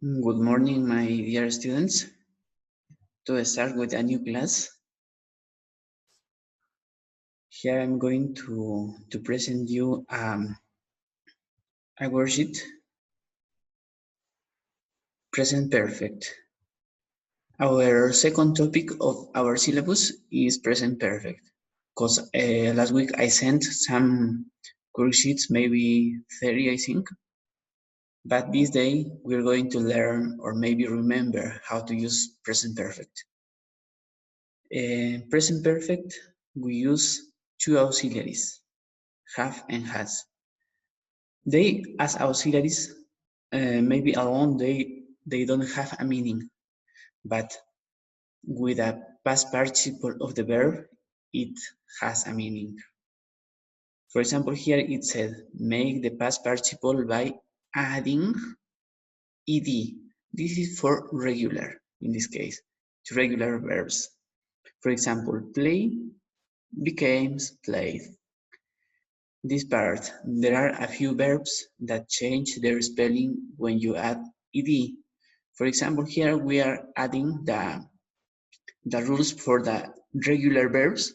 Good morning, my dear students. To start with a new class, here I'm going to present you a worksheet, present perfect. Our second topic of our syllabus is present perfect, because last week I sent some worksheets, maybe 30, I think, but this day we're going to learn or maybe remember how to use present perfect. Present perfect, we use two auxiliaries, have and has. They, as auxiliaries, maybe alone they don't have a meaning, but with a past participle of the verb, it has a meaning. For example, here it said, make the past participle by adding ed. This is for regular, in this case, to regular verbs. For example, play becomes played. This part, there are a few verbs that change their spelling when you add ed. For example, here we are adding the rules for the regular verbs.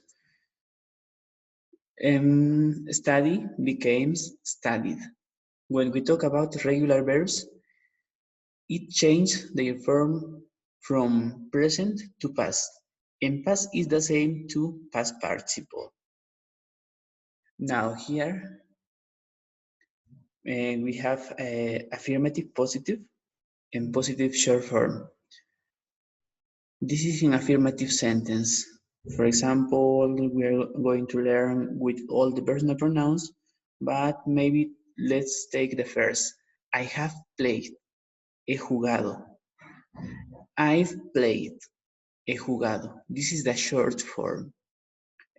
Study becomes studied. When we talk about regular verbs, it changed their form from present to past. And past is the same to past participle. Now here we have affirmative positive and positive short form. This is an affirmative sentence. For example, we are going to learn with all the personal pronouns, but maybe let's take the first. I have played, he jugado. I've played, he jugado. This is the short form.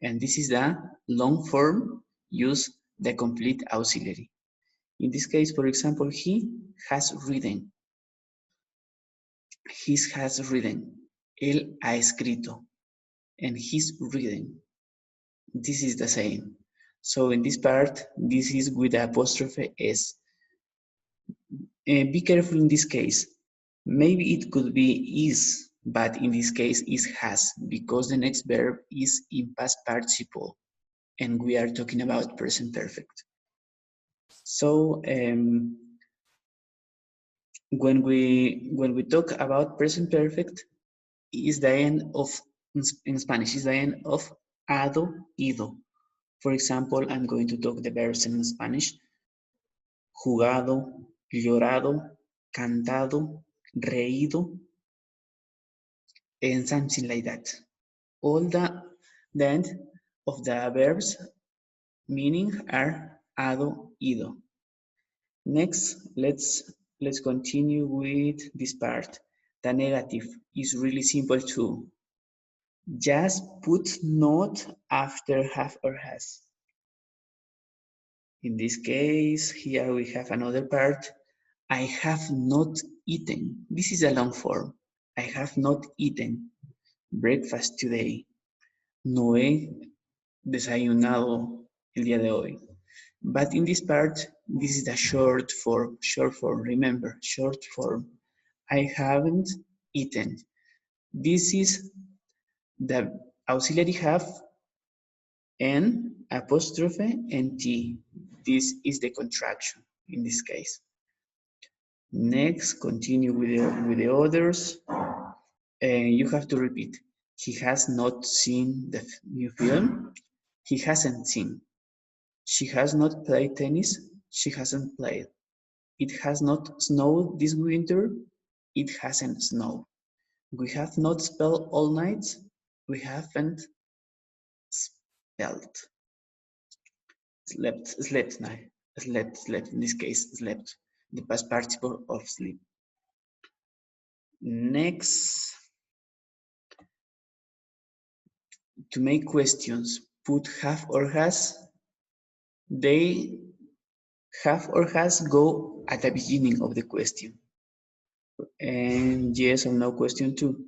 And this is the long form, use the complete auxiliary. In this case, for example, he has ridden. He has ridden. Él ha escrito. And he's reading. This is the same. So in this part, this is with the apostrophe S. Be careful in this case. Maybe it could be is, but in this case is has, because the next verb is in past participle, and we are talking about present perfect. So when we talk about present perfect, is the end of, in Spanish, is the end of ado, ido. For example, I'm going to talk the verbs in Spanish. Jugado, llorado, cantado, reído, and something like that. All the end of the verbs meaning are ado, ido. Next, let's continue with this part. The negative is really simple too. Just put not after have or has. In this case, here we have another part. I have not eaten. This is a long form. I have not eaten breakfast today. No he desayunado el día de hoy. But in this part, this is the short form. Remember, short form. I haven't eaten. This is the auxiliary have and apostrophe and T. This is the contraction in this case. Next, continue with the others. You have to repeat. He has not seen the new film. He hasn't seen. She has not played tennis. She hasn't played. It has not snowed this winter. It hasn't snowed. We have not spelled all night. We haven't spelled. Slept, in this case, slept. The past participle of sleep. Next, to make questions, put have or has. They have or has go at the beginning of the question. And yes or no question too.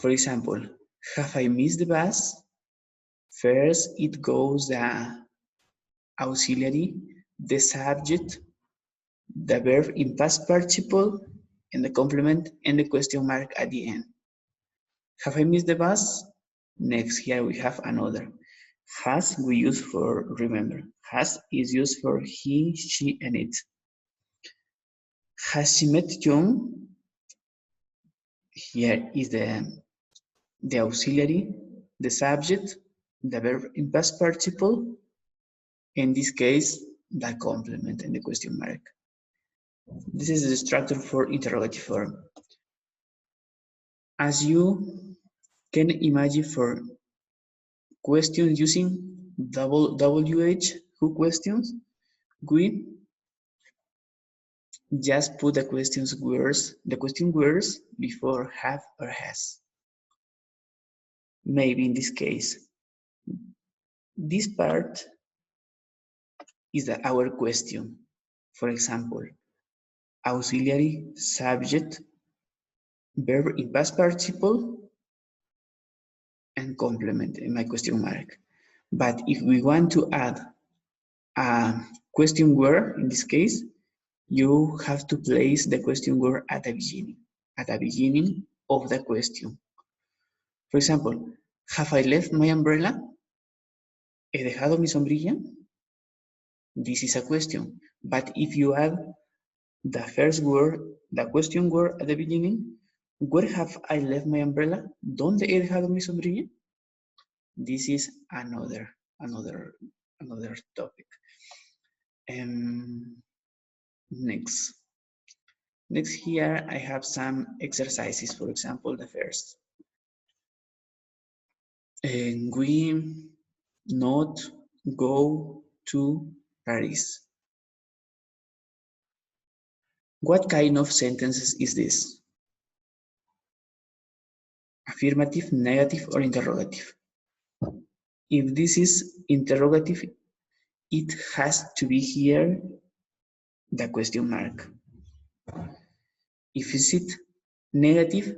For example, have I missed the bus? First, it goes the auxiliary, the subject, the verb in past participle, and the complement, and the question mark at the end. Have I missed the bus? Next, here we have another. Has we use for remember. Has is used for he, she, and it. Has she met John? Here is the auxiliary, the subject, the verb in past participle, in this case, the complement and the question mark. This is the structure for interrogative form. As you can imagine for questions using WH, who questions, we just put the question words before have or has. Maybe in this case, this part is our question. For example, auxiliary, subject, verb in past participle, and complement in my question mark. But if we want to add a question word, in this case, you have to place the question word at the beginning of the question. For example, have I left my umbrella? ¿He dejado mi sombrilla? This is a question. But if you add the first word, the question word at the beginning, where have I left my umbrella? ¿Dónde he dejado mi sombrilla? This is another topic. Next here I have some exercises. For example, the first. We not go to Paris. What kind of sentences is this? Affirmative, negative, or interrogative? If this is interrogative, it has to be here the question mark. If it's negative,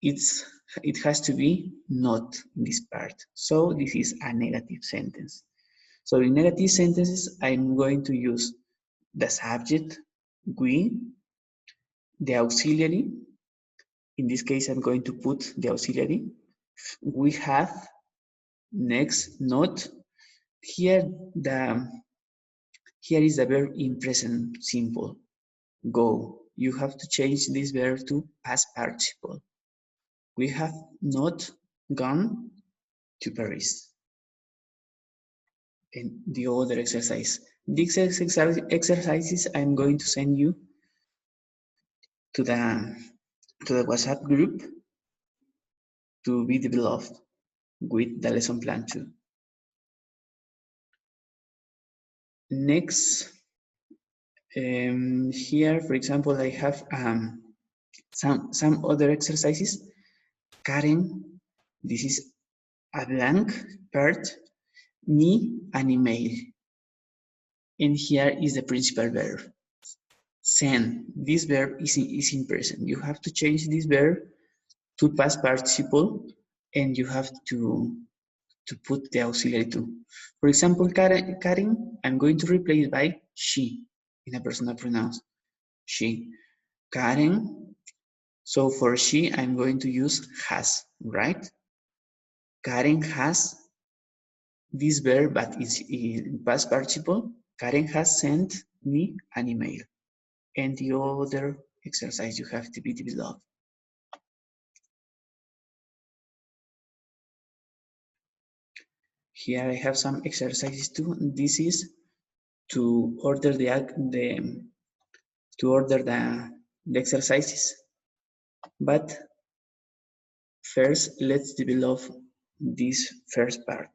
it has to be not in this part. So this is a negative sentence. So in negative sentences, I'm going to use the subject, we, the auxiliary. In this case, I'm going to put the auxiliary. We have, next, not. Here is the verb in present simple, go. You have to change this verb to past participle. We have not gone to Paris. And the other exercise. These exercises I'm going to send you to the WhatsApp group to be developed with the lesson plan too. Next, here, for example, I have some other exercises. Karen, this is a blank part, me, an email. And here is the principal verb. Send. This verb is in present. You have to change this verb to past participle, and you have to put the auxiliary too. For example, Karen, I'm going to replace by she in a personal pronoun. She. Karen. So for she, I'm going to use has, right? Karen has this verb, but it's in past participle. Karen has sent me an email. And the other exercise you have to be developed. Here I have some exercises too. This is to order the exercises. But first, let's develop this first part.